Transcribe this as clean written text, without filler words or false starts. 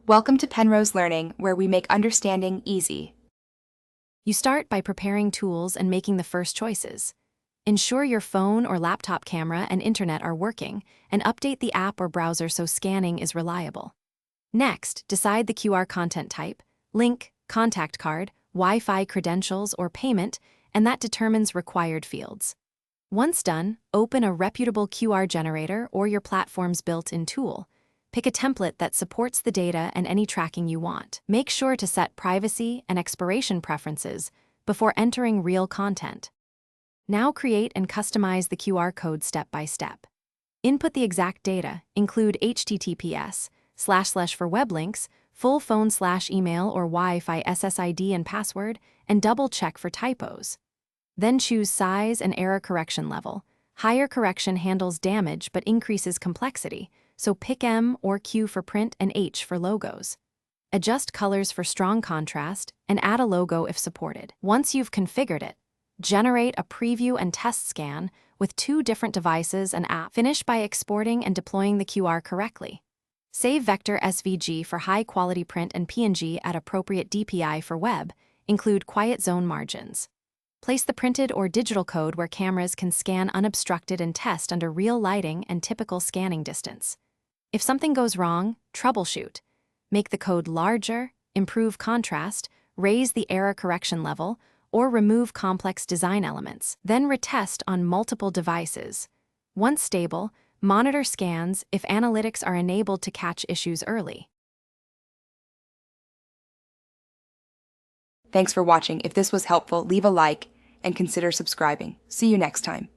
Welcome to Penrose Learning, where we make understanding easy. You start by preparing tools and making the first choices. Ensure your phone or laptop camera and internet are working, and update the app or browser so scanning is reliable. Next, decide the QR content type, link, contact card, Wi-Fi credentials, or payment, and that determines required fields. Once done, open a reputable QR generator or your platform's built-in tool. Pick a template that supports the data and any tracking you want. Make sure to set privacy and expiration preferences before entering real content. Now create and customize the QR code step by step. Input the exact data, include https:// for web links, full phone/email or Wi-Fi SSID and password, and double-check for typos. Then choose size and error correction level. Higher correction handles damage but increases complexity, so pick M or Q for print and H for logos. Adjust colors for strong contrast and add a logo if supported. Once you've configured it, generate a preview and test scan with 2 different devices and apps. Finish by exporting and deploying the QR correctly. Save vector SVG for high-quality print and PNG at appropriate DPI for web. Include quiet zone margins. Place the printed or digital code where cameras can scan unobstructed and test under real lighting and typical scanning distance. If something goes wrong, troubleshoot. Make the code larger, improve contrast, raise the error correction level, or remove complex design elements. Then retest on multiple devices. Once stable, monitor scans if analytics are enabled to catch issues early. Thanks for watching. If this was helpful, leave a like and consider subscribing. See you next time.